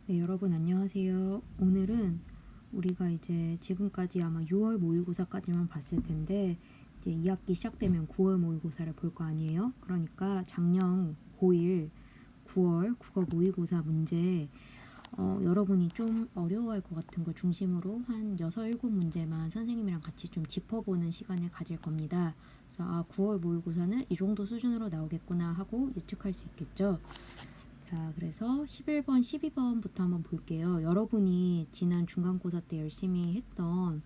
네, 여러분 안녕하세요. 오늘은 우리가 이제 지금까지 아마 6월 모의고사까지만 봤을 텐데 이제 2학기 시작되면 9월 모의고사를 볼 거 아니에요? 그러니까 작년 고1 9월 국어 모의고사 문제 여러분이 좀 어려워할 것 같은 걸 중심으로 한 6, 7문제만 선생님이랑 같이 좀 짚어보는 시간을 가질 겁니다. 그래서 9월 모의고사는 이 정도 수준으로 나오겠구나 하고 예측할 수 있겠죠. 자, 그래서 11번, 12번부터 한번 볼게요. 여러분이 지난 중간고사 때 열심히 했던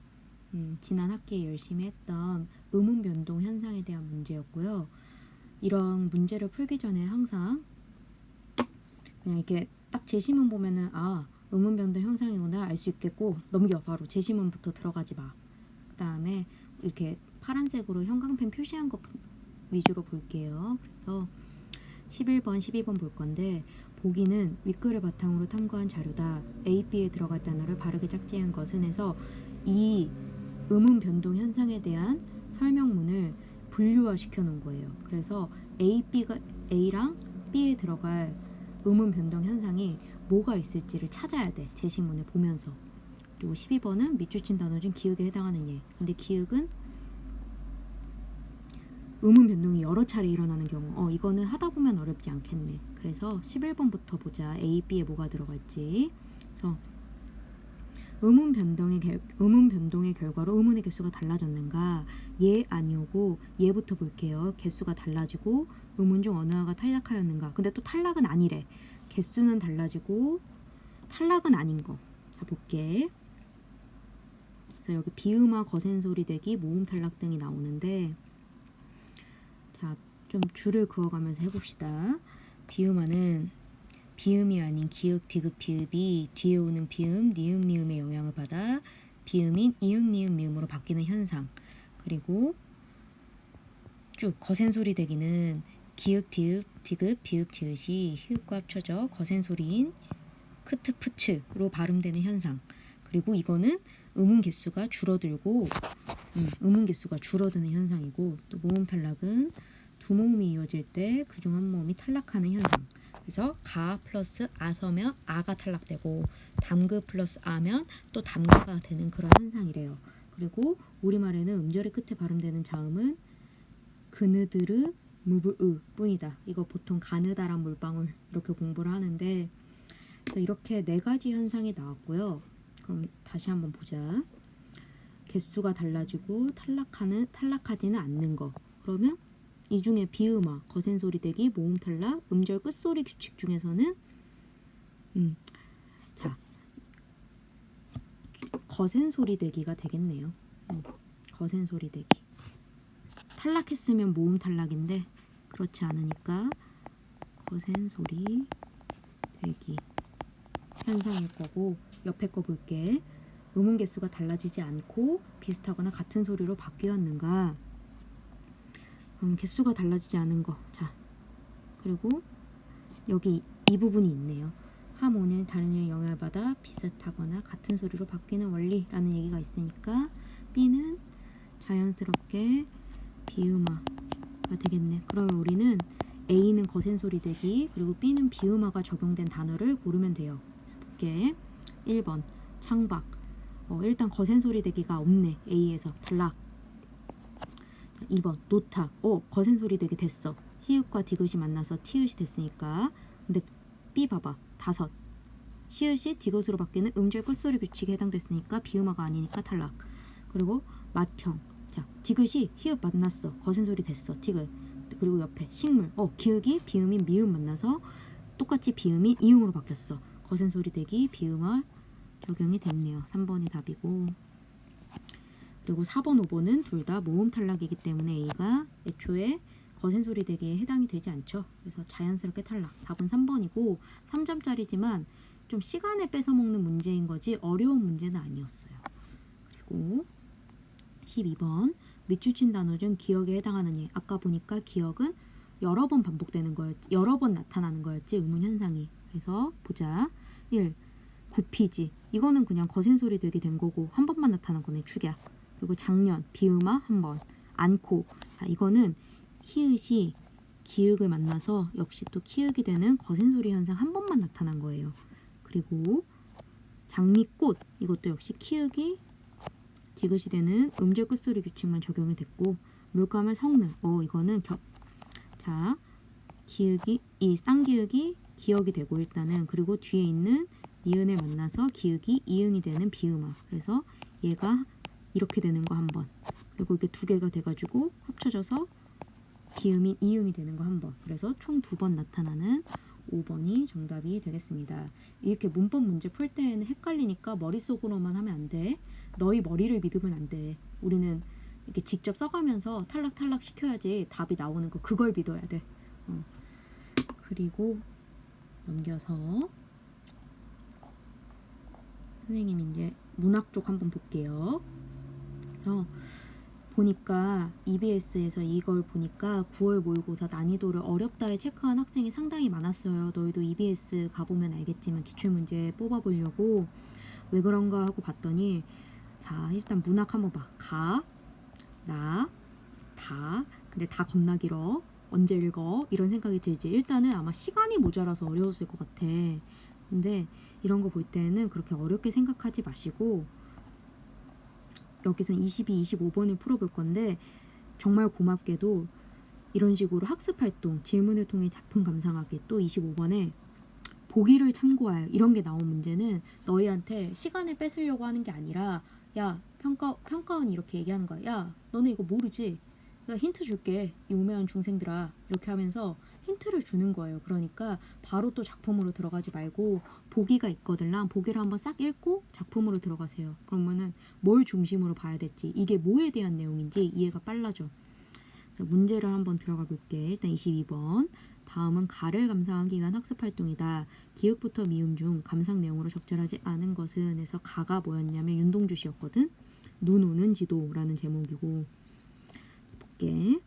지난 학기에 열심히 했던 음운 변동 현상에 대한 문제였고요. 이런 문제를 풀기 전에 항상 그냥 이렇게 딱 제시문 보면은 음운 변동 현상이구나 알 수 있겠고 넘겨. 바로 제시문부터 들어가지 마. 그 다음에 이렇게 파란색으로 형광펜 표시한 것 위주로 볼게요. 그래서 11번, 12번 볼 건데 보기는 윗글을 바탕으로 탐구한 자료다. A, B에 들어갈 단어를 바르게 짝지은 것은 해서 이 음운 변동 현상에 대한 설명문을 분류화 시켜 놓은 거예요. 그래서 A랑 B에 들어갈 음운 변동 현상이 뭐가 있을지를 찾아야 돼. 제시문을 보면서. 그리고 12번은 밑줄친 단어 중 기역에 해당하는 예. 근데 기역은 음운 변동이 여러 차례 일어나는 경우 이거는 하다 보면 어렵지 않겠네. 그래서 11번부터 보자. A, B에 뭐가 들어갈지. 그래서 음운 변동의 결과로 음운의 개수가 달라졌는가? 예, 아니오고 예부터 볼게요. 개수가 달라지고 음운 중 어느 하가 탈락하였는가? 근데 또 탈락은 아니래. 개수는 달라지고 탈락은 아닌 거. 자, 볼게. 그래서 여기 비음화, 거센소리 대기, 모음 탈락 등이 나오는데 자, 좀 줄을 그어가면서 해봅시다. 비음화는 비음이 아닌 기역, 디귿, 비읍이 뒤에 오는 비음, 니은, 미음의 영향을 받아 비음인 이응, 니은, 미음으로 바뀌는 현상. 그리고 쭉 거센소리 대기는 기역, 디귿, 비읍, 지읒이 히읗과 합쳐져 거센소리인 크트, 푸츠로 발음되는 현상. 그리고 이거는 음운 개수가 줄어들고 음운 개수가 줄어드는 현상이고 또 모음 탈락은 두 모음이 이어질 때 그중 한 모음이 탈락하는 현상. 그래서 가 플러스 아 서면 아가 탈락되고 담그 플러스 아면 또 담가가 되는 그런 현상이래요. 그리고 우리말에는 음절의 끝에 발음되는 자음은 그느드르 무브으 뿐이다. 이거 보통 가느다란 물방울 이렇게 공부를 하는데 그래서 이렇게 4가지 현상이 나왔고요. 그럼 다시 한번 보자. 개수가 달라지고 탈락하지는 않는 거. 그러면 이 중에 비음화, 거센소리 대기, 모음 탈락, 음절 끝소리 규칙 중에서는 자 거센소리 대기가 되겠네요. 거센소리 대기. 탈락했으면 모음 탈락인데 그렇지 않으니까 거센소리 대기 현상일 거고 옆에 거 볼게. 음운 개수가 달라지지 않고 비슷하거나 같은 소리로 바뀌었는가? 개수가 달라지지 않은 거. 자, 그리고 여기 이 부분이 있네요. 하모는 다른 유의 영향을 받아 비슷하거나 같은 소리로 바뀌는 원리라는 얘기가 있으니까 B는 자연스럽게 비음화가 되겠네. 그러면 우리는 A는 거센소리 대기 그리고 B는 비음화가 적용된 단어를 고르면 돼요. 그래서 볼게. 1번 창박. 일단 거센소리 대기가 없네. A에서 탈락. 2번 노타. 거센소리 대기 됐어. 히읗과 디귿이 만나서 티읕이 됐으니까. 근데 B 봐봐. 5. 시읒이 디귿으로 바뀌는 음절 끝소리 규칙에 해당됐으니까 비음화가 아니니까 탈락. 그리고 맏형. 자, 디귿이 히읗 만났어. 거센소리 됐어. 티귿. 그리고 옆에 식물. 기역이 비음인 미음 만나서 똑같이 비음이 이응으로 바뀌었어. 거센소리 대기 비음화 적용이 됐네요. 3번이 답이고. 그리고 4번, 5번은 둘 다 모음 탈락이기 때문에 A가 애초에 거센소리 대기에 해당이 되지 않죠. 그래서 자연스럽게 탈락. 답은 3번이고 3점짜리지만 좀 시간을 뺏어먹는 문제인 거지 어려운 문제는 아니었어요. 그리고 12번 밑줄친 단어 중 기역에 해당하는 예. 아까 보니까 기역은 여러 번 반복되는 거였지, 여러 번 나타나는 거였지 의문 현상이. 그래서 보자. 1. 굽히지. 이거는 그냥 거센소리 되게 된 거고 한 번만 나타난 거네. 축약. 그리고 작년 비음화 한 번. 않고. 자, 이거는 히읗이 기역을 만나서 역시 또 키읔이 되는 거센소리 현상 한 번만 나타난 거예요. 그리고 장미꽃 이것도 역시 키읔이 디귿이 되는 음절 끝소리 규칙만 적용이 됐고 물감은 성느 이거는 자 기역이 이 쌍기역이 기역이 되고 일단은 그리고 뒤에 있는 니은을 만나서 기역이 이응이 되는 비음화 그래서 얘가 이렇게 되는 거 한 번 그리고 이게 두 개가 돼가지고 합쳐져서 비음인 이응이 되는 거 한 번 그래서 총 2번 나타나는 5번이 정답이 되겠습니다. 이렇게 문법 문제 풀 때에는 헷갈리니까 머릿속으로만 하면 안 돼. 너희 머리를 믿으면 안 돼. 우리는 이렇게 직접 써가면서 탈락탈락 시켜야지 답이 나오는 거 그걸 믿어야 돼. 그리고 넘겨서 선생님 이제 문학 쪽 한번 볼게요. 그래서 보니까 EBS에서 이걸 보니까 9월 모의고사 난이도를 어렵다에 체크한 학생이 상당히 많았어요. 너희도 EBS 가보면 알겠지만 기출문제 뽑아보려고 왜 그런가 하고 봤더니 자 일단 문학 한번 봐. 가, 나, 다 근데 다 겁나 길어. 언제 읽어? 이런 생각이 들지. 일단은 아마 시간이 모자라서 어려웠을 것 같아. 근데 이런 거 볼 때는 그렇게 어렵게 생각하지 마시고 여기서 22, 25번을 풀어볼 건데 정말 고맙게도 이런 식으로 학습활동, 질문을 통해 작품 감상하기 또 25번에 보기를 참고하여 이런 게 나온 문제는 너희한테 시간을 뺏으려고 하는 게 아니라 야 평가원이 이렇게 얘기하는 거야. 야 너네 이거 모르지? 내가 힌트 줄게. 이 우매한 중생들아 이렇게 하면서 힌트를 주는 거예요. 그러니까 바로 또 작품으로 들어가지 말고 보기가 있거든요. 보기를 한번 싹 읽고 작품으로 들어가세요. 그러면은 뭘 중심으로 봐야 될지 이게 뭐에 대한 내용인지 이해가 빨라져. 그래서 문제를 한번 들어가 볼게. 일단 22번 다음은 가를 감상하기 위한 학습활동이다. 기역부터 미음 중 감상 내용으로 적절하지 않은 것은 해서 가가 뭐였냐면 윤동주 씨였거든. 눈 오는 지도라는 제목이고 볼게.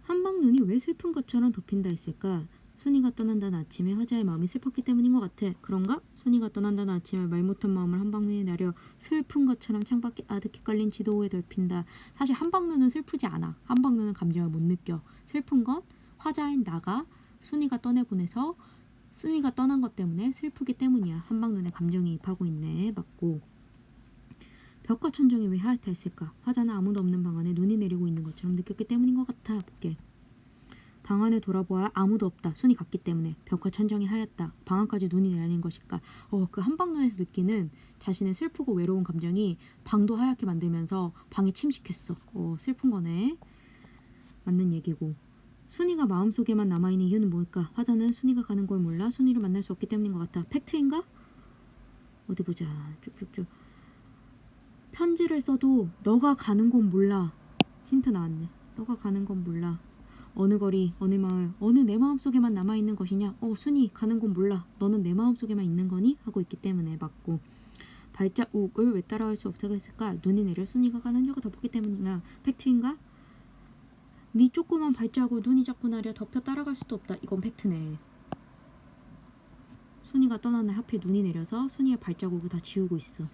한방눈이 왜 슬픈 것처럼 덮인다 했을까? 순이가 떠난다는 아침에 화자의 마음이 슬펐기 때문인 것 같아. 그런가? 순이가 떠난다는 아침에 말 못한 마음을 한방눈이 나려 슬픈 것처럼 창밖에 아득히 깔린 지도에 덮인다. 사실 한방눈은 슬프지 않아. 한방눈은 감정을 못 느껴. 슬픈 건 화자인 나가 순이가 떠내보내서 순이가 떠난 것 때문에 슬프기 때문이야. 한방눈에 감정이 입하고 있네. 맞고. 벽과 천정이 왜 하얗다 했을까? 화자는 아무도 없는 방 안에 눈이 내리고 있는 것처럼 느꼈기 때문인 것 같아. 볼게. 방 안을 돌아보아 아무도 없다. 순이 갔기 때문에 벽과 천정이 하얗다. 방 안까지 눈이 내리는 것일까? 그 한방눈에서 느끼는 자신의 슬프고 외로운 감정이 방도 하얗게 만들면서 방이 침식했어. 슬픈 거네. 맞는 얘기고. 순이가 마음속에만 남아있는 이유는 뭘까? 화자는 순이가 가는 걸 몰라 순이를 만날 수 없기 때문인 것 같아. 팩트인가? 어디 보자. 쭉쭉쭉. 편지를 써도 너가 가는 곳 몰라. 힌트 나왔네. 너가 가는 건 몰라. 어느 거리, 어느 마을, 어느 내 마음속에만 남아있는 것이냐? 순이 가는 곳 몰라. 너는 내 마음속에만 있는 거니? 하고 있기 때문에 맞고. 발자국을 왜 따라갈 수 없다고 했을까? 눈이 내려 순이가 가는 혀가 덮었기 때문이야. 팩트인가? 네 조그만 발자국 눈이 자꾸 나려 덮여 따라갈 수도 없다. 이건 팩트네. 순이가 떠난 날 하필 눈이 내려서 순이의 발자국을 다 지우고 있어.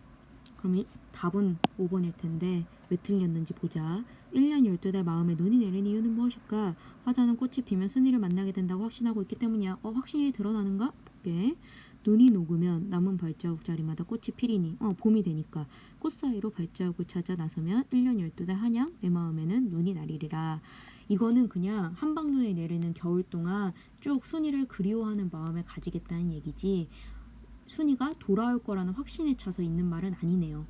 그럼 답은 5번일 텐데 왜 틀렸는지 보자. 1년 12달 마음에 눈이 내린 이유는 무엇일까? 화자는 꽃이 피면 순이를 만나게 된다고 확신하고 있기 때문이야. 확신이 드러나는가? 볼게. 눈이 녹으면 남은 발자국 자리마다 꽃이 피리니 봄이 되니까 꽃 사이로 발자국을 찾아 나서면 1년 12달 한양 내 마음에는 눈이 나리리라. 이거는 그냥 한방눈이 내리는 겨울 동안 쭉 순이를 그리워하는 마음을 가지겠다는 얘기지 순이가 돌아올 거라는 확신에 차서 있는 말은 아니네요.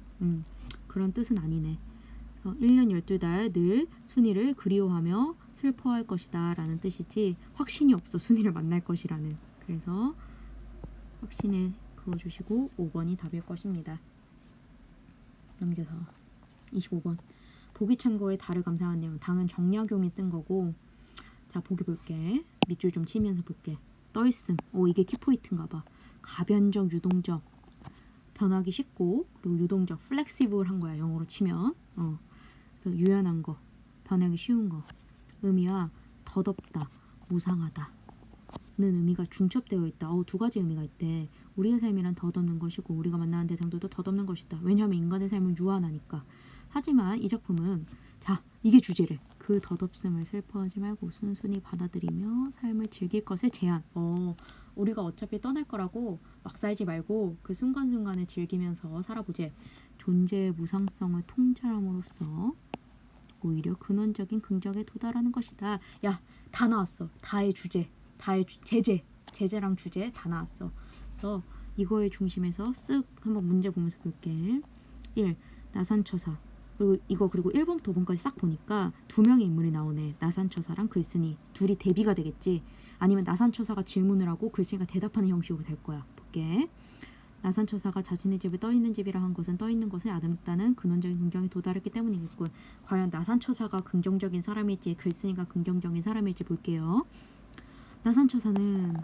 그런 뜻은 아니네. 1년 12달 늘 순이를 그리워하며 슬퍼할 것이다 라는 뜻이지 확신이 없어 순이를 만날 것이라는. 그래서 확신에 그어주시고 5번이 답일 것입니다. 넘겨서 25번 보기 참고에 달을 감상한 내용. 당은 정약용이 쓴 거고 자 보기 볼게. 밑줄 좀 치면서 볼게. 떠있음. 이게 키포인트인가 봐. 가변적, 유동적 변하기 쉽고 그리고 유동적 플렉시블한 거야 영어로 치면. 그래서 유연한 거 변하기 쉬운 거. 의미와 더덥다, 무상하다 는 의미가 중첩되어 있다. 두 가지 의미가 있대. 우리의 삶이란 덧없는 것이고 우리가 만나는 대상들도 덧없는 것이다. 왜냐하면 인간의 삶은 유한하니까. 하지만 이 작품은 자 이게 주제래. 그 덧없음을 슬퍼하지 말고 순순히 받아들이며 삶을 즐길 것을 제안. 우리가 어차피 떠날 거라고 막 살지 말고 그 순간순간을 즐기면서 살아보지. 존재의 무상성을 통찰함으로써 오히려 근원적인 긍정에 도달하는 것이다. 야, 다 나왔어. 다의 주제, 제재랑 주제 다 나왔어. 그래서 이거의 중심에서 쓱 한번 문제 보면서 볼게. 1. 나산처사. 그리고 1번부터 5번까지 싹 보니까 두 명의 인물이 나오네. 나산처사랑 글쓴이. 둘이 대비가 되겠지. 아니면 나산처사가 질문을 하고 글쓴이가 대답하는 형식으로 될 거야. 볼게. 나산처사가 자신의 집을 떠있는 집이라 한 것은 떠있는 것을 아름답다는 근원적인 긍정에 도달했기 때문이겠군. 과연 나산처사가 긍정적인 사람일지 글쓴이가 긍정적인 사람일지 볼게요. 나산처사는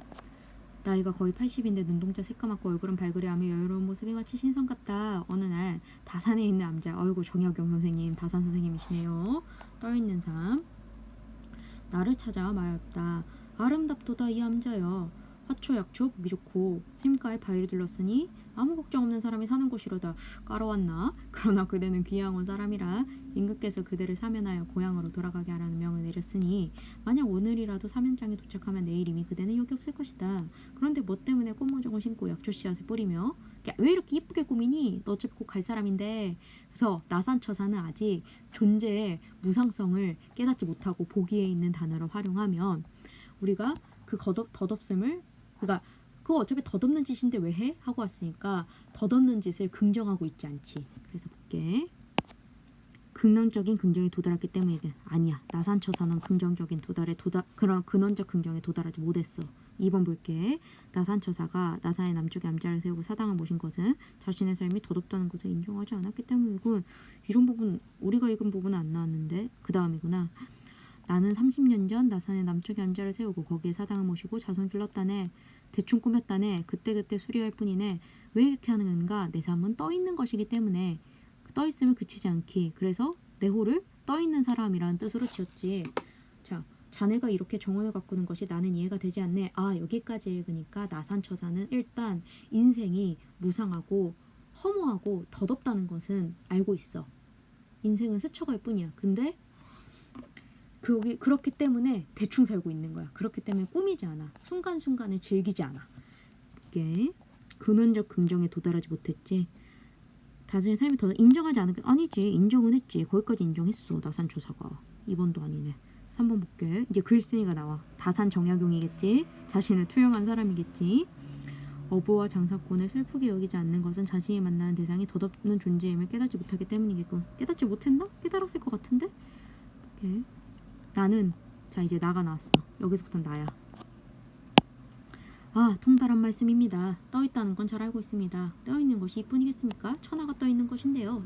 나이가 거의 80인데 눈동자 새까맣고 얼굴은 발그레하며 여유로운 모습이 마치 신선 같다. 어느 날 다산에 있는 남자, 어이구 정혁영 선생님, 다산 선생님이시네요. 떠있는 삶. 나를 찾아 말했다. 아름답도다 이 남자여. 화초약초 보기 좋고 샘가에 바위를 둘렀으니 아무 걱정 없는 사람이 사는 곳이로다. 까러왔나? 그러나 그대는 귀양 온 사람이라 임금께서 그대를 사면하여 고향으로 돌아가게 하라는 명을 내렸으니 만약 오늘이라도 사면장에 도착하면 내일이면 그대는 여기 없을 것이다. 그런데 뭐 때문에 꽃모종을 심고 약초 씨앗을 뿌리며 왜 이렇게 이쁘게 꾸미니? 너 어차피 꼭 갈 사람인데. 그래서 나산처사는 아직 존재의 무상성을 깨닫지 못하고 보기에 있는 단어를 활용하면 우리가 그 덧없음을 그러니까 그거 어차피 덧없는 짓인데 왜 해? 하고 왔으니까 덧없는 짓을 긍정하고 있지 않지. 그래서 볼게. 긍정적인 긍정에 도달했기 때문에 아니야. 나산처사는 긍정적인 그런 근원적 긍정에 도달하지 못했어. 2번 볼게. 나산처사가 나사의 남쪽에 암자를 세우고 사당을 모신 것은 자신의 삶이 덧없다는 것을 인정하지 않았기 때문이고 이런 부분 우리가 읽은 부분은 안 나왔는데 그 다음이구나. 나는 30년 전 나산의 남쪽에 암자를 세우고 거기에 사당을 모시고 자손 길렀다네. 대충 꾸몄다네. 그때그때 수리할 뿐이네. 왜 이렇게 하는가? 내 삶은 떠있는 것이기 때문에 떠있음을 그치지 않기. 그래서 내 호를 떠있는 사람이라는 뜻으로 지었지. 자, 자네가 이렇게 정원을 가꾸는 것이 나는 이해가 되지 않네. 아, 여기까지 읽으니까 나산처사는 일단 인생이 무상하고 허무하고 덧없다는 것은 알고 있어. 인생은 스쳐갈 뿐이야. 근데 그렇기 때문에 대충 살고 있는 거야. 그렇기 때문에 꾸미지 않아. 순간순간을 즐기지 않아. 이게 근원적 긍정에 도달하지 못했지. 자신의 삶이 더 인정하지 않은 게 아니지. 인정은 했지. 거기까지 인정했어. 나산처사가. 2번도 아니네. 3번 볼게. 이제 글쓴이가 나와. 다산 정약용이겠지. 자신을 투영한 사람이겠지. 어부와 장사꾼을 슬프게 여기지 않는 것은 자신이 만나는 대상이 덧없는 존재임을 깨닫지 못하기 때문이겠군. 깨닫지 못했나? 깨달았을 것 같은데? 오케이. 나는 자 이제 나가 나왔어. 여기서부터는 나야. 아, 통달한 말씀입니다. 떠있다는 건 잘 알고 있습니다. 떠있는 것이 이뿐이겠습니까? 천하가 떠있는 것인데요.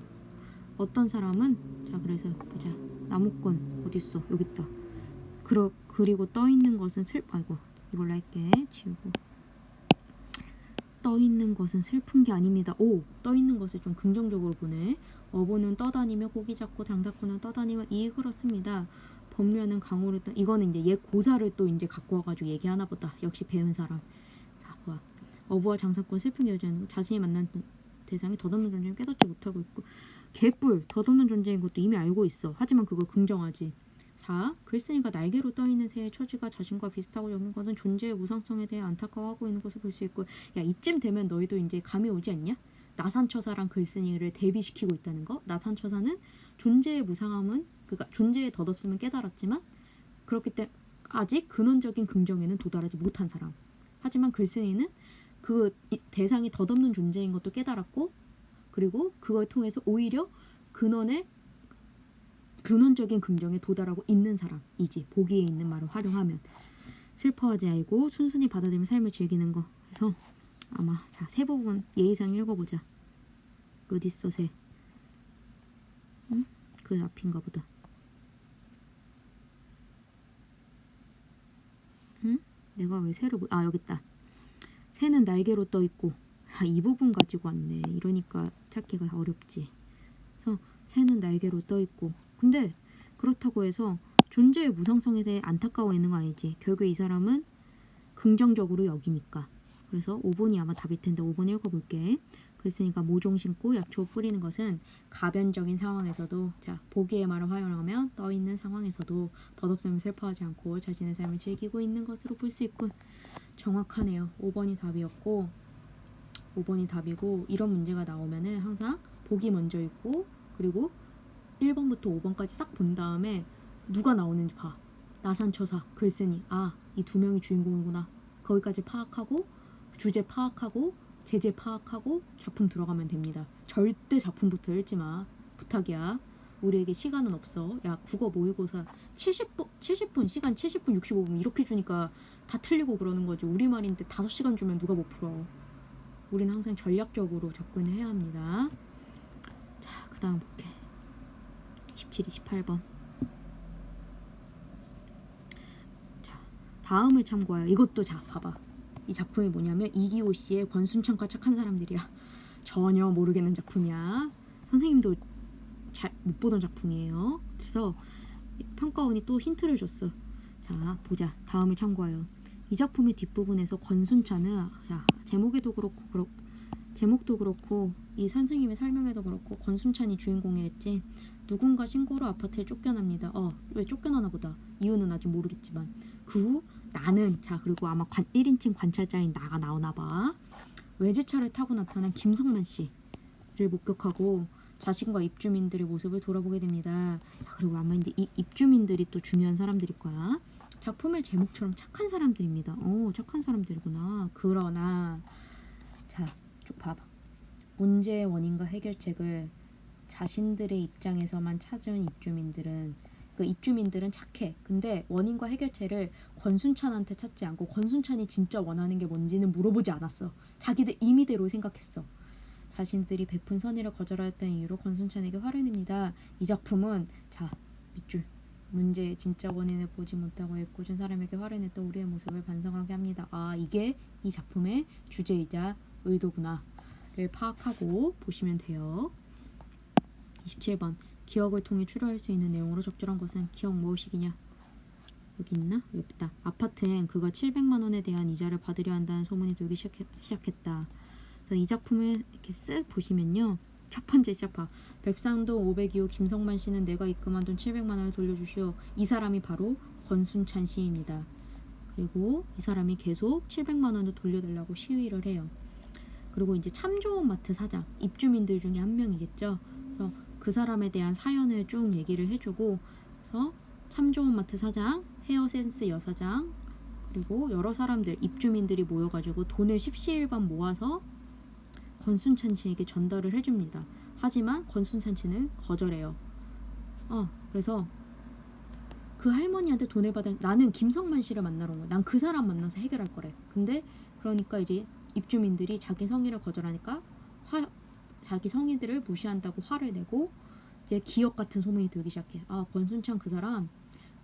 어떤 사람은 자 그래서 보자. 나무꾼 어딨어? 여기 있다. 그리고 떠있는 것은 아이고 이걸로 할게. 지우고. 떠있는 것은 슬픈 게 아닙니다. 오, 떠있는 것을 좀 긍정적으로 보네. 어부는 떠다니며 고기 잡고 장사꾼은 떠다니며 이익을 얻습니다. 법면은 강호를 이거는 이제 얘 고사를 또 이제 갖고 와가지고 얘기하나 보다. 역시 배운 사람. 자, 봐. 어부와 장사꾼 슬픈 여자는 자신이 만난 대상이 덧없는 존재를 깨닫지 못하고 있고 개뿔 덧없는 존재인 것도 이미 알고 있어. 하지만 그걸 긍정하지. 4. 글쓴이가 날개로 떠있는 새의 처지가 자신과 비슷하고 여긴 것은 존재의 무상성에 대해 안타까워하고 있는 것을 볼 수 있고 야 이쯤 되면 너희도 이제 감이 오지 않냐? 나산처사랑 글쓴이를 대비시키고 있다는 거. 나산처사는 존재의 무상함은 그러니까 존재의 덧없음은 깨달았지만 그렇기 때문에 아직 근원적인 긍정에는 도달하지 못한 사람. 하지만 글쓴이는 그 대상이 덧없는 존재인 것도 깨달았고 그리고 그걸 통해서 오히려 근원적인 긍정에 도달하고 있는 사람이지. 보기에 있는 말을 활용하면 슬퍼하지 말고 순순히 받아들이며 삶을 즐기는 거. 그래서 아마 자 세 부분 예의상 읽어보자. 어딨어 새? 응? 그 앞인가 보다. 응? 내가 왜 새를 여기 있다. 새는 날개로 떠 있고 이 부분 가지고 왔네. 이러니까 찾기가 어렵지. 그래서 새는 날개로 떠 있고 근데 그렇다고 해서 존재의 무상성에 대해 안타까워 있는 거 아니지. 결국 이 사람은 긍정적으로 여기니까. 그래서 5번이 아마 답일 텐데 5번 읽어볼게. 글쓴이가 모종 심고 약초 뿌리는 것은 가변적인 상황에서도 자 보기의 말을 활용하면 떠있는 상황에서도 덧없음을 슬퍼하지 않고 자신의 삶을 즐기고 있는 것으로 볼 수 있군. 정확하네요. 5번이 답이었고 5번이 답이고 이런 문제가 나오면은 항상 보기 먼저 읽고 그리고 1번부터 5번까지 싹 본 다음에 누가 나오는지 봐. 나산처사, 글쓴이, 이 두 명이 주인공이구나. 거기까지 파악하고 주제 파악하고 제재 파악하고 작품 들어가면 됩니다. 절대 작품부터 읽지 마. 부탁이야. 우리에게 시간은 없어. 야, 국어 모의고사 70분 시간 70분 65분 이렇게 주니까 다 틀리고 그러는 거지. 우리말인데 5시간 주면 누가 못 풀어. 우리는 항상 전략적으로 접근해야 합니다. 자, 그 다음 볼게. 27, 28번. 자, 다음을 참고하여. 이것도 자, 봐봐. 이 작품이 뭐냐면 이기호 씨의 권순찬과 착한 사람들이야. 전혀 모르겠는 작품이야. 선생님도 잘 못 보던 작품이에요. 그래서 평가원이 또 힌트를 줬어. 자, 보자. 다음을 참고하여. 이 작품의 뒷부분에서 권순찬은 제목도 그렇고 이 선생님의 설명에도 그렇고 권순찬이 주인공이었지. 누군가 신고로 아파트에 쫓겨납니다. 왜 쫓겨나나 보다. 이유는 아직 모르겠지만 그 후 나는 그리고 아마 1인칭 관찰자인 나가 나오나 봐. 외제차를 타고 나타난 김성만 씨를 목격하고 자신과 입주민들의 모습을 돌아보게 됩니다. 그리고 아마 이제 이 입주민들이 또 중요한 사람들일 거야. 작품의 제목처럼 착한 사람들입니다. 착한 사람들이구나. 그러나 자, 쭉 봐봐. 문제의 원인과 해결책을 자신들의 입장에서만 찾은 입주민들은 그 입주민들은 착해. 근데 원인과 해결책을 권순찬한테 찾지 않고 권순찬이 진짜 원하는 게 뭔지는 물어보지 않았어. 자기들 임의대로 생각했어. 자신들이 베푼 선의를 거절하였다는 이유로 권순찬에게 화를 냅니다. 이 작품은 밑줄 문제의 진짜 원인을 보지 못하고 애꿎은 사람에게 화를 냈던 우리의 모습을 반성하게 합니다. 이게 이 작품의 주제이자 의도구나 를 파악하고 보시면 돼요. 27번. 기억을 통해 추려할 수 있는 내용으로 적절한 것은 기억 무엇이기냐. 여기 있나? 여기 있다. 아파트엔 그가 700만 원에 대한 이자를 받으려 한다는 소문이 돌기 시작했다. 그래서 이 작품을 이렇게 쓱 보시면요. 첫 번째 시작봐. 백삼동 502호 김성만 씨는 내가 입금한 돈 700만 원을 돌려주시오. 이 사람이 바로 권순찬 씨입니다. 그리고 이 사람이 계속 700만 원을 돌려달라고 시위를 해요. 그리고 이제 참 좋은 마트 사장, 입주민들 중에 한 명이겠죠. 그래서 그 사람에 대한 사연을 쭉 얘기를 해주고, 그래서 참 좋은 마트 사장, 헤어센스 여사장, 그리고 여러 사람들, 입주민들이 모여가지고 돈을 십시일반 모아서 권순찬 씨에게 전달을 해줍니다. 하지만 권순찬 씨는 거절해요. 그래서 그 할머니한테 돈을 받아, 나는 김성만 씨를 만나러 온 거야. 난 그 사람 만나서 해결할 거래. 근데 그러니까 이제 입주민들이 자기 성의를 거절하니까 자기 성의들을 무시한다고 화를 내고 이제 기억 같은 소문이 돌기 시작해. 권순찬 그 사람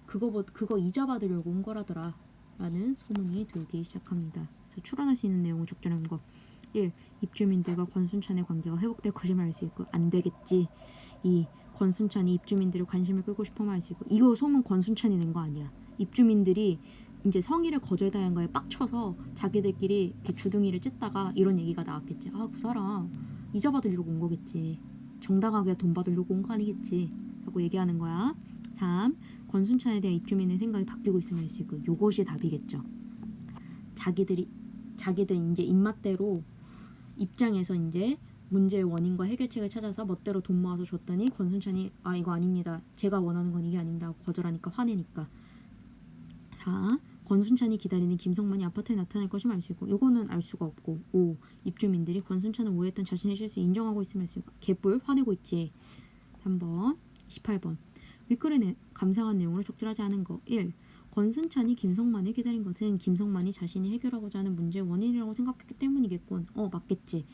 그거 이자 받으려고 온 거라더라 라는 소문이 돌기 시작합니다. 그래서 추론할 수 있는 내용을 적절한 거. 1. 입주민들과 권순찬의 관계가 회복될 것임을 알 수 있고 안 되겠지. 2. 권순찬이 입주민들의 관심을 끌고 싶어만 알 수 있고. 이거 소문 권순찬이 낸 거 아니야. 입주민들이 이제 성의를 거절당한 거에 빡쳐서 자기들끼리 이렇게 주둥이를 찢다가 이런 얘기가 나왔겠지. 그 사람 이자 받으려고 온 거겠지. 정당하게 돈 받으려고 온 거 아니겠지 라고 얘기하는 거야. 3. 권순찬에 대한 입주민의 생각이 바뀌고 있음을 알 수 있고. 요것이 답이겠죠. 자기들 이제 입맛대로 입장에서 이제 문제의 원인과 해결책을 찾아서 멋대로 돈 모아서 줬더니 권순찬이 이거 아닙니다. 제가 원하는 건 이게 아닙니다 하고 거절하니까 화내니까. 4. 권순찬이 기다리는 김성만이 아파트에 나타날 것임을 알 수 있고. 요거는 알 수가 없고. 5. 입주민들이 권순찬을 오해했던 자신의 실수 인정하고 있음을 알 수 있고. 개뿔 화내고 있지. 3번 28번. 윗글에 감상한 내용으로 적절하지 않은 거. 1. 권순찬이 김성만을 기다린 것은 김성만이 자신이 해결하고자 하는 문제의 원인이라고 생각했기 때문이겠군. 맞겠지.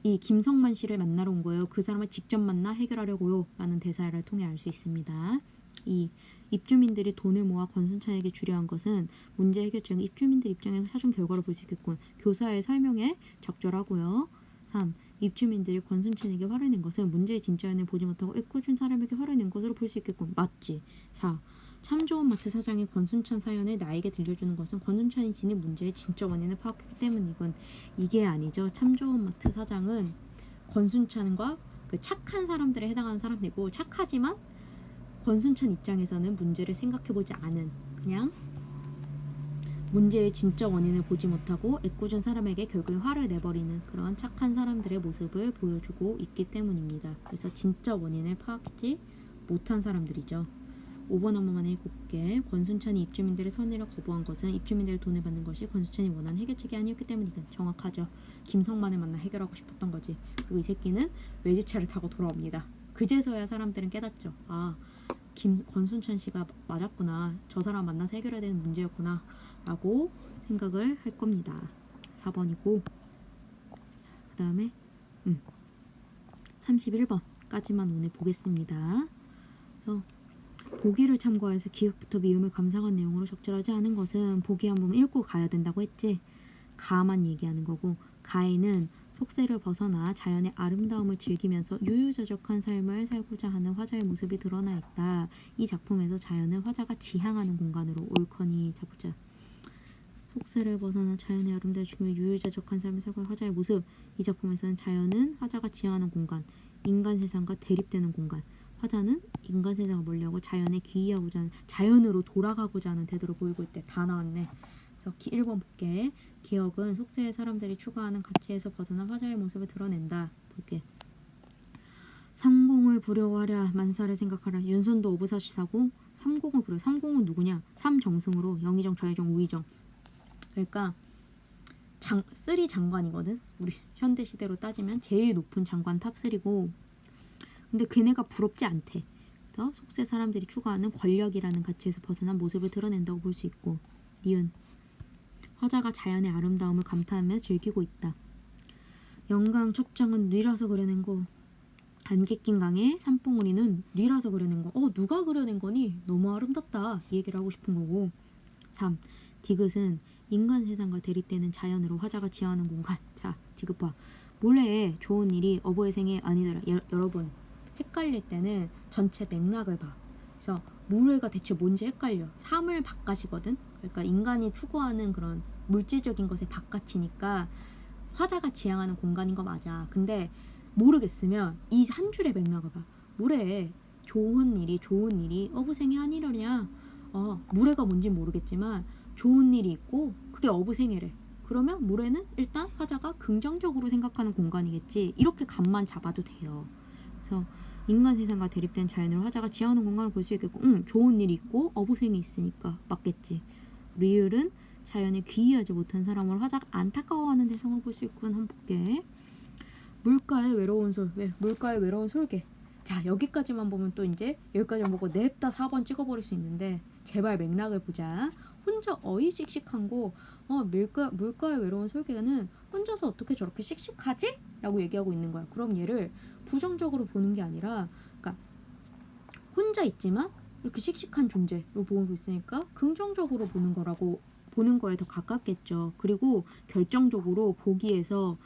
이 김성만 씨를 만나러 온 거예요. 그 사람을 직접 만나 해결하려고요 라는 대사를 통해 알 수 있습니다. 2. 입주민들이 돈을 모아 권순찬에게 주려 한 것은 문제 해결책은 입주민들 입장에서 사전 결과를 볼 수 있겠군. 교사의 설명에 적절하고요. 3. 입주민들이 권순찬에게 화를 낸 것은 문제의 진짜 원인을 보지 못하고 애꿎은 사람에게 화를 낸 것으로 볼 수 있겠군. 맞지. 4. 참 좋은 마트 사장이 권순찬 사연을 나에게 들려주는 것은 권순찬이 지닌 문제의 진짜 원인을 파악했기 때문이군. 이게 아니죠. 참 좋은 마트 사장은 권순찬과 그 착한 사람들에 해당하는 사람이고, 착하지만 권순찬 입장에서는 문제를 생각해보지 않은 그냥 문제의 진짜 원인을 보지 못하고 애꿎은 사람에게 결국에 화를 내버리는 그런 착한 사람들의 모습을 보여주고 있기 때문입니다. 그래서 진짜 원인을 파악하지 못한 사람들이죠. 5번 한 번만 읽어볼게. 권순찬이 입주민들의 선의를 거부한 것은 입주민들의 돈을 받는 것이 권순찬이 원하는 해결책이 아니었기 때문이다. 정확하죠. 김성만을 만나 해결하고 싶었던 거지. 그리고 이 새끼는 외제차를 타고 돌아옵니다. 그제서야 사람들은 깨닫죠. 아, 권순찬 씨가 맞았구나. 저 사람 만나서 해결해야 되는 문제였구나 라고 생각을 할 겁니다. 4번이고 그 다음에 31번까지만 오늘 보겠습니다. 그래서 보기를 참고해서 기획부터 미음을 감상한 내용으로 적절하지 않은 것은 보기 한번 읽고 가야 된다고 했지. 가만 얘기하는 거고, 가에는 속세를 벗어나 자연의 아름다움을 즐기면서 유유자적한 삶을 살고자 하는 화자의 모습이 드러나 있다. 이 작품에서 자연은 화자가 지향하는 공간으로 옳거니. 자 보자. 속세를 벗어나 자연의 아름다움을 즐기며 유유자적한 삶을 살고 있는 화자의 모습. 이 작품에서는 자연은 화자가 지향하는 공간, 인간 세상과 대립되는 공간. 화자는 인간 세상을 멀리하고 자연에 귀의하고자 하는, 자연으로 돌아가고자 하는 태도를 보이고 있대. 다 나왔네. 그래서 1번 볼게. 기억은 속세의 사람들이 추구하는 가치에서 벗어나 화자의 모습을 드러낸다. 볼게. 삼공을 보려고 하랴 만사를 생각하라. 윤선도 오브사시 사고 삼공을 보려. 삼공은 누구냐? 삼정승으로 영의정, 좌의정, 우의정. 그러니까 쓰리 장관이거든. 우리 현대 시대로 따지면 제일 높은 장관 탑3고, 근데 걔네가 부럽지 않대. 그래서 속세 사람들이 추구하는 권력이라는 가치에서 벗어난 모습을 드러낸다고 볼 수 있고, 니은 화자가 자연의 아름다움을 감탄하며 즐기고 있다. 영강 첩장은 뉘라서 그려낸 거. 안개 낀 강의 산봉우리는 뉘라서 그려낸 거. 누가 그려낸 거니? 너무 아름답다. 이 얘기를 하고 싶은 거고. 3. 디귿은 인간 세상과 대립되는 자연으로 화자가 지향하는 공간. 자, 디귿 봐. 물에 좋은 일이 어버이 생에 아니더라. 여러분 헷갈릴 때는 전체 맥락을 봐. 그래서 물회가 대체 뭔지 헷갈려. 사물 바깥이거든. 그러니까 인간이 추구하는 그런 물질적인 것의 바깥이니까 화자가 지향하는 공간인 거 맞아. 근데 모르겠으면 이 한 줄의 맥락을 봐. 물에 좋은 일이 어부생이 아니려냐. 물회가 뭔지 모르겠지만 좋은 일이 있고 그게 어부생애래. 그러면 물에는 일단 화자가 긍정적으로 생각하는 공간이겠지. 이렇게 감만 잡아도 돼요. 그래서 인간 세상과 대립된 자연으로 화자가 지향하는 공간을 볼 수 있겠고, 좋은 일이 있고 어부생이 있으니까 맞겠지. 리을은 자연에 귀의하지 못한 사람을 화자가 안타까워하는 대상을 볼 수 있군. 한번 볼게. 물가의 외로운 물가의 외로운 솔개. 자, 여기까지만 보면 또 이제 여기까지만 보고 냅다 4번 찍어버릴 수 있는데, 제발 맥락을 보자. 혼자 어이 씩씩한 거, 물가의 외로운 솔개는 혼자서 어떻게 저렇게 씩씩하지? 라고 얘기하고 있는 거야. 그럼 얘를 부정적으로 보는 게 아니라, 그러니까 혼자 있지만 이렇게 씩씩한 존재로 보고 있으니까 긍정적으로 보는 거에 더 가깝겠죠. 그리고 결정적으로 보기에서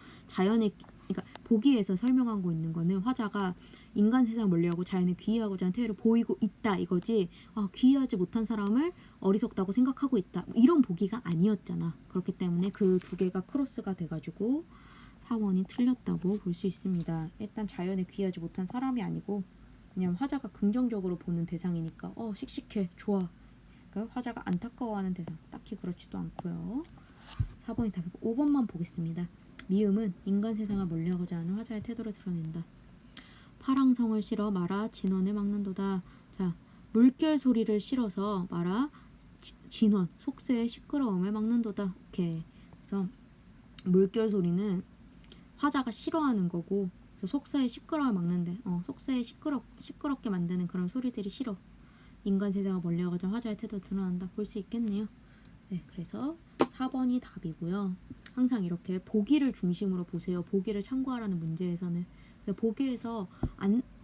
설명하고 있는 거는 화자가 인간 세상 멀리하고 자연에 귀의하고자 하는 태도를 보이고 있다 이거지. 귀의하지 못한 사람을 어리석다고 생각하고 있다, 이런 보기가 아니었잖아. 그렇기 때문에 그 두 개가 크로스가 돼가지고 4번이 틀렸다고 볼 수 있습니다. 일단 자연에 귀의하지 못한 사람이 아니고 그냥 화자가 긍정적으로 보는 대상이니까 씩씩해, 좋아. 그러니까 화자가 안타까워하는 대상, 딱히 그렇지도 않고요. 4번이 답이고 5번만 보겠습니다. 미음은 인간 세상을 멀리하고자 하는 화자의 태도를 드러낸다. 파랑성을 실어 마라 진원을 막는도다. 자, 물결 소리를 실어서 마라 진원, 속세의 시끄러움을 막는도다. 오케이. 그래서 물결 소리는 화자가 싫어하는 거고, 그래서 속세의 시끄러움을 막는데, 속세의 시끄럽게 만드는 그런 소리들이 싫어. 인간 세상을 멀리하고자 화자의 태도를 드러난다. 볼 수 있겠네요. 네, 그래서 4번이 답이고요. 항상 이렇게 보기를 중심으로 보세요. 보기를 참고하라는 문제에서는. 보기에서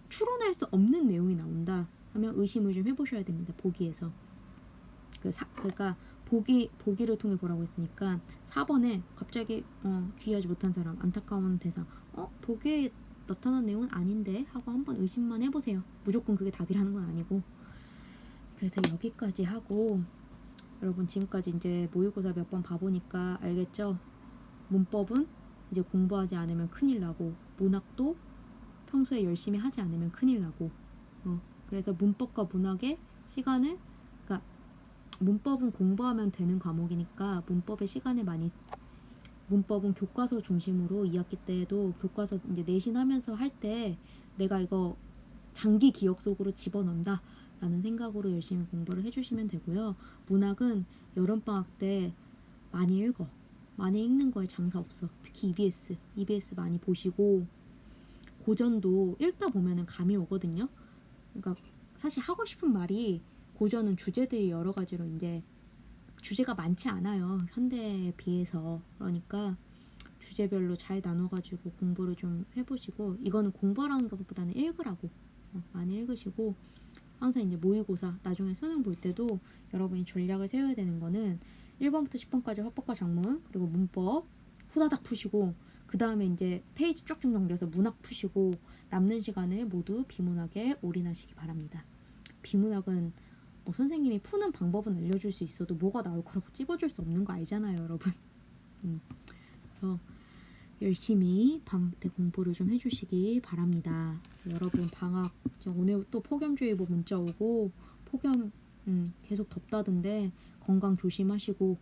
추론할 수 없는 내용이 나온다 하면 의심을 좀 해보셔야 됩니다. 보기에서. 그러니까 보기를 통해 보라고 했으니까 4번에 갑자기 귀의하지 못한 사람, 안타까운 대상, 보기에 나타난 내용은 아닌데 하고 한번 의심만 해보세요. 무조건 그게 답이라는 건 아니고. 그래서 여기까지 하고, 여러분 지금까지 이제 모의고사 몇 번 봐보니까 알겠죠? 문법은 이제 공부하지 않으면 큰일 나고, 문학도 평소에 열심히 하지 않으면 큰일 나고, 그래서 문법과 문학의 시간을, 그러니까 문법은 공부하면 되는 과목이니까 문법은 교과서 중심으로 2학기 때에도 교과서 이제 내신하면서 할 때 내가 이거 장기 기억 속으로 집어넣는다 라는 생각으로 열심히 공부를 해주시면 되고요. 문학은 여름방학 때 많이 읽어. 많이 읽는 거에 장사 없어. 특히 EBS 많이 보시고, 고전도 읽다 보면은 감이 오거든요. 그러니까 사실 하고 싶은 말이, 고전은 주제들이 여러 가지로 이제 주제가 많지 않아요. 현대에 비해서. 그러니까 주제별로 잘 나눠가지고 공부를 좀 해보시고, 이거는 공부하라는 것보다는 읽으라고. 많이 읽으시고, 항상 이제 모의고사, 나중에 수능 볼 때도 여러분이 전략을 세워야 되는 거는 1번부터 10번까지 화법과 작문, 그리고 문법 후다닥 푸시고, 그 다음에 이제 페이지 쭉쭉 넘겨서 문학 푸시고, 남는 시간을 모두 비문학에 올인하시기 바랍니다. 비문학은 뭐 선생님이 푸는 방법은 알려줄 수 있어도 뭐가 나올 거라고 찝어줄 수 없는 거 알잖아요, 여러분. 그래서 열심히 방학 때 공부를 좀 해주시기 바랍니다. 여러분 방학, 오늘 또 폭염주의보 문자 오고, 폭염 계속 덥다던데 건강 조심하시고,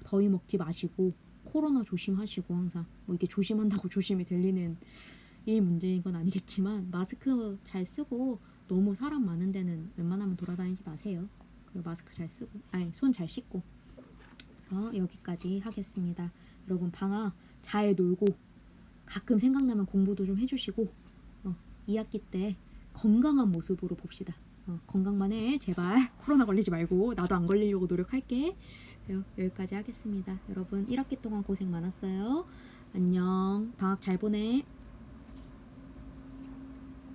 더위 먹지 마시고, 코로나 조심하시고, 항상 뭐 이게 조심한다고 조심이 들리는 일 문제인 건 아니겠지만 마스크 잘 쓰고, 너무 사람 많은 데는 웬만하면 돌아다니지 마세요. 그리고 마스크 잘 쓰고, 손 잘 씻고. 여기까지 하겠습니다. 여러분 방학 잘 놀고, 가끔 생각나면 공부도 좀 해주시고, 2학기 때 건강한 모습으로 봅시다. 건강만 해 제발. 코로나 걸리지 말고. 나도 안 걸리려고 노력할게. 그래서 여기까지 하겠습니다. 여러분 1학기 동안 고생 많았어요. 안녕. 방학 잘 보내.